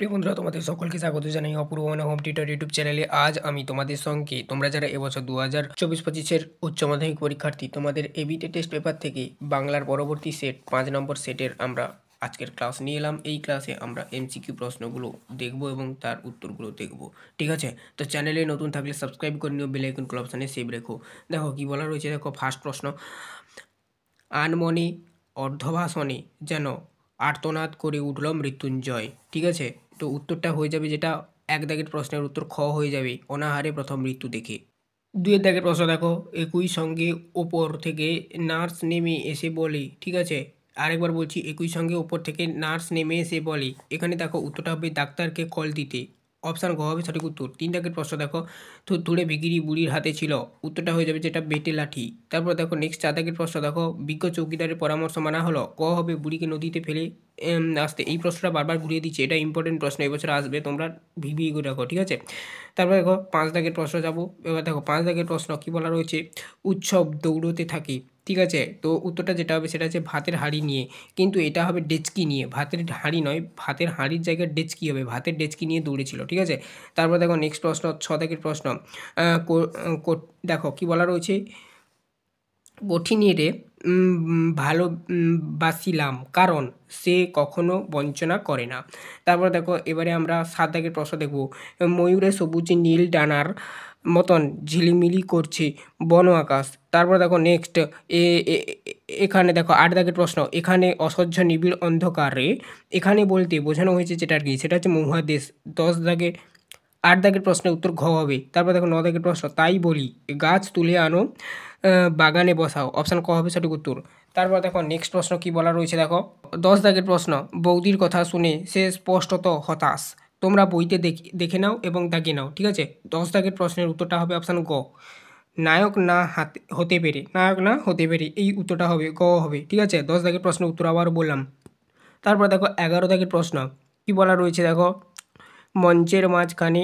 প্রিয় বন্ধুরা, তোমাদের সকলকে স্বাগত জানাই অপূর্ব মানে হোম টিউটর ইউটিউব চ্যানেলে। আজ আমি তোমাদের সঙ্গে তোমরা যারা এবছর 2024-25-এর উচ্চ মাধ্যমিক পরীক্ষার্থী, তোমাদের এবিটি টেস্ট পেপার থেকে বাংলার পরবর্তী সেট 5 নম্বর সেটের আমরা আজকের ক্লাস নিয়ে এলাম। এই ক্লাসে আমরা এমসিকিউ প্রশ্নগুলো দেখব এবং তার উত্তরগুলো দেখব। ঠিক আছে, তো চ্যানেলে নতুন থাকলে সাবস্ক্রাইব করে নিও, বেল আইকন অপশানে সেভ রেখো। দেখো কি বলা রয়েছে, দেখো ফার্স্ট প্রশ্ন, আনমনে অর্ধভাষণে যেন আর্তনাদ করে উঠল মৃত্যুঞ্জয়। ঠিক আছে, তো উত্তরটা হয়ে যাবে যেটা এক দাগের প্রশ্নের উত্তর খ হয়ে যাবে, অনাহারে প্রথম মৃত্যু দেখে। দুয়ের দাগের প্রশ্ন দেখো, একই সঙ্গে ওপর থেকে নার্স নেমে এসে বলে। ঠিক আছে, আরেকবার বলছি, একই সঙ্গে ওপর থেকে নার্স নেমে এসে বলে। এখানে দেখো উত্তরটা হবে ডাক্তারকে কল দিতে। অপশান গ হবে সঠিক উত্তর। তিন দাগের প্রশ্ন দেখো, থুড়ে ভিকিরি বুড়ির হাতে ছিল। উত্তরটা হয়ে যাবে যেটা বেটে লাঠি। তারপর দেখো নেক্সট চার দাগের প্রশ্ন দেখো, বিজ্ঞ চৌকিদারের পরামর্শ মানা হলো। ক হবে বুড়িকে নদীতে ফেলে আসতে। এই প্রশ্নটা বারবার ঘুরিয়ে দিচ্ছে, এটা ইম্পর্টেন্ট প্রশ্ন, এবছর আসবে, তোমরা ভিভিয়ে করে রাখো। ঠিক আছে, তারপর দেখো পাঁচ দাগের প্রশ্ন যাবো। এবার দেখো পাঁচ দাগের প্রশ্ন কি বলা রয়েছে, উৎসব দৌড়তে থাকে। ঠিক আছে, তো উত্তরটা যেটা হবে সেটা হচ্ছে ভাতের হাঁড়ি নিয়ে, কিন্তু এটা হবে ডেচকি নিয়ে, ভাতের হাঁড়ি নয়, ভাতের হাঁড়ির জায়গায় ডেচকি হবে, ভাতের ডেচকি নিয়ে দৌড়েছিল। ঠিক আছে, তারপর দেখো নেক্সট প্রশ্ন ছ দাগের প্রশ্ন, দেখো কি বলা রয়েছে, কঠিনেরে ভালো বাসিলাম কারণ সে কখনো বঞ্চনা করে না। তারপর দেখো এবারে আমরা সাত দাগের প্রশ্ন দেখব, ময়ূরে সবুজ নীল ডানার মতন ঝিলিমিলি করছে বন আকাশ। তারপর দেখো নেক্সট এখানে দেখো আট দাগের প্রশ্ন, এখানে অসহ্য নিবিড় অন্ধকারে, এখানে বলতে বোঝানো হয়েছে যেটা আর কি, সেটা হচ্ছে মহাদেশ। দশ দাগে আট দাগের প্রশ্নের উত্তর ঘ হবে। তারপর দেখো ন দাগের প্রশ্ন, তাই বলি গাছ তুলে আনো বাগানে বসাও। অপশান ক হবে সঠিক উত্তর। তারপর দেখো নেক্সট প্রশ্ন কি বলা রয়েছে, দেখো দশ দাগের প্রশ্ন, বৌদির কথা শুনে সে স্পষ্টত হতাশ। তোমরা বইতে দেখে নাও এবং দাগে নাও। ঠিক আছে, দশ দাগের প্রশ্নের উত্তরটা হবে অপশান গ, নায়ক না হতে পেরে, নায়ক না হতে পেরে, এই উত্তরটা হবে গ হবে। ঠিক আছে, দশ দাগের প্রশ্নের উত্তর আবার বললাম। তারপর দেখো এগারো দাগের প্রশ্ন কি বলা রয়েছে, দেখো মঞ্চের মাঝখানে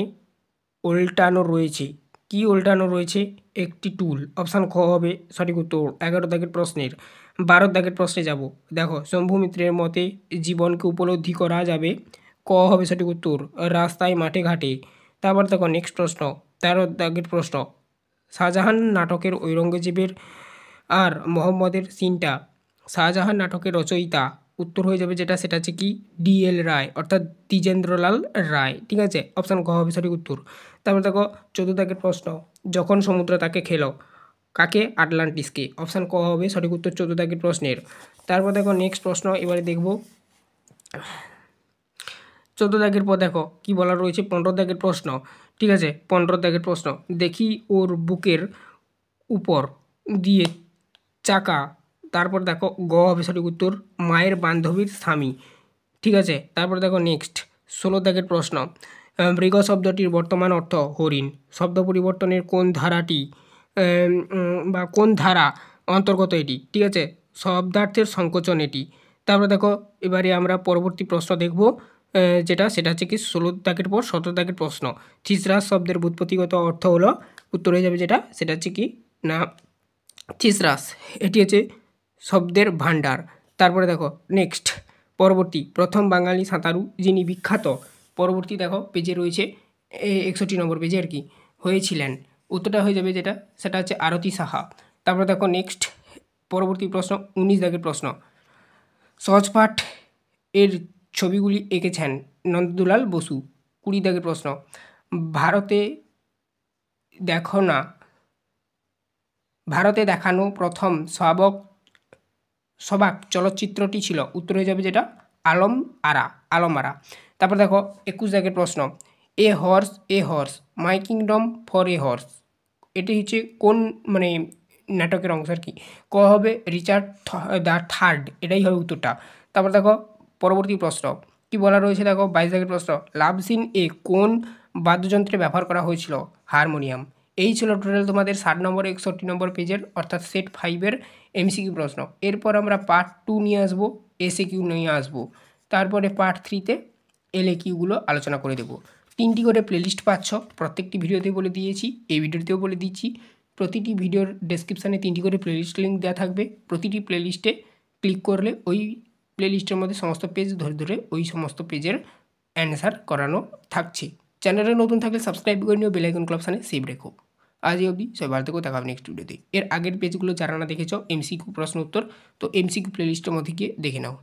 উল্টানো রয়েছে। কি উল্টানো রয়েছে? একটি টুল। অপশান খ হবে সঠিক উত্তর এগারো দাগের প্রশ্নের। বারো দাগের প্রশ্নে যাব, দেখো শম্ভু মিত্রের মতে জীবনকে উপলব্ধি করা যাবে। ক হবে সঠিক উত্তর রাস্তায় মাঠে ঘাটে। তারপর দেখো নেক্সট প্রশ্ন তেরো দাগের প্রশ্ন, শাহজাহান নাটকের ঔরঙ্গজেবের আর মোহাম্মদের সিনটা, শাহজাহান নাটকের রচয়িতা। উত্তর হয়ে যাবে যেটা, সেটা হচ্ছে কি ডিএল রায়, অর্থাৎ দ্বিজেন্দ্রলাল রায়। ঠিক আছে, অপশান গ হবে সঠিক উত্তর। তারপর দেখো চোদ্দ দাগের প্রশ্ন, যখন সমুদ্র তাকে খেলো, কাকে? আটলান্টিসকে। অপশান ক হবে সঠিক উত্তর চোদ্দ দাগের প্রশ্নের। তারপর দেখো নেক্সট প্রশ্ন এবারে দেখব, চোদ্দ দাগের পর দেখো কি বলা রয়েছে, পনেরো দাগের প্রশ্ন। ঠিক আছে, পনেরো দাগের প্রশ্ন, দেখি ওর বুকের উপর দিয়ে চাকা। তারপর দেখো গ হবে সঠিক উত্তর মায়ের বান্ধবীর স্বামী। ঠিক আছে, তারপর দেখো নেক্সট ষোলো দাগের প্রশ্ন, মৃগ শব্দটির বর্তমান অর্থ হরিণ। শব্দ পরিবর্তনের কোন ধারাটি বা কোন ধারা অন্তর্গত এটি? ঠিক আছে, শব্দার্থের সংকোচন এটি। তারপর দেখো এবারে আমরা পরবর্তী প্রশ্ন দেখব, সেটা হচ্ছে কি ষোলো দাগের পর সতেরো দাগের প্রশ্ন, থিসরাস শব্দের ব্যুৎপত্তিগত অর্থ হলো। উত্তর হয়ে যাবে যেটা, সেটা হচ্ছে কি না থিসরাস, এটি হচ্ছে শব্দের ভাণ্ডার। তারপরে দেখো নেক্সট পরবর্তী, প্রথম বাঙালি সাঁতারু যিনি বিখ্যাত, পরবর্তী দেখো পেজে রয়েছে 61 নম্বর পেজে আর কি, হয়েছিলেন। উত্তরটা হয়ে যাবে যেটা, সেটা হচ্ছে আরতি সাহা। তারপরে দেখো নেক্সট পরবর্তী প্রশ্ন 19 দাগের প্রশ্ন, সহজপাঠ এর ছবিগুলি এঁকেছেন নন্দলাল বসু। 20 দাগের প্রশ্ন, ভারতে দেখো না ভারতে দেখানো প্রথম সবাক চলচ্চিত্রটি ছিল। উত্তর হয়ে যাবে যেটা আলম আরা। তারপর দেখো 21 দাগের প্রশ্ন, এ horse my kingdom for a horse, এটি হচ্ছে কোন মানে নাটকের অংশ আর কি? ক হবে রিচার্ড দ্য থার্ড, এটাই হবে উত্তরটা। তারপর দেখো পরবর্তী প্রশ্ন কি বলা রয়েছে, দেখো 22 দাগের প্রশ্ন, লাভ সিন এ কোন বাদ্যযন্ত্রে ব্যবহার করা হয়েছিল? হারমোনিয়াম। এই ছিল টোটাল তোমাদের 60 নম্বর 61 নম্বর পেজের অর্থাৎ সেট 5-এর এমসিকিউ প্রশ্ন। এরপর আমরা পার্ট 2 নিয়ে আসবো, এসএ কিউ নিয়ে আসবো, তারপরে পার্ট 3-তে এলএ কিউগুলো আলোচনা করে দেবো। 3টি করে প্লেলিস্ট পাচ্ছ, প্রত্যেকটি ভিডিওতে বলে দিয়েছি, এই ভিডিওতেও বলে দিচ্ছি। প্রতিটি ভিডিওর ডেসক্রিপশানে 3টি করে প্লেলিস্ট লিঙ্ক দেওয়া থাকবে। প্রতিটি প্লেলিস্টে ক্লিক করলে ওই প্লেলিস্টের মধ্যে সমস্ত পেজ ধরে ধরে ওই সমস্ত পেজের অ্যান্সার করানো থাকছে। চ্যানেলে নতুন থাকলে সাবস্ক্রাইব করে নিও, বেল আইকন ক্লাব অপশানে সেভ রেখো। আজ এই অবধি, সবাই ভালো থেকো, দেখা হবে নেক্সট ভিডিওতে। এর আগের পেজগুলো যারা না দেখেছো এমসিকিউ প্রশ্ন উত্তর, তো এমসিকিউ প্লেলিস্টের মধ্যে গিয়ে দেখে নাও।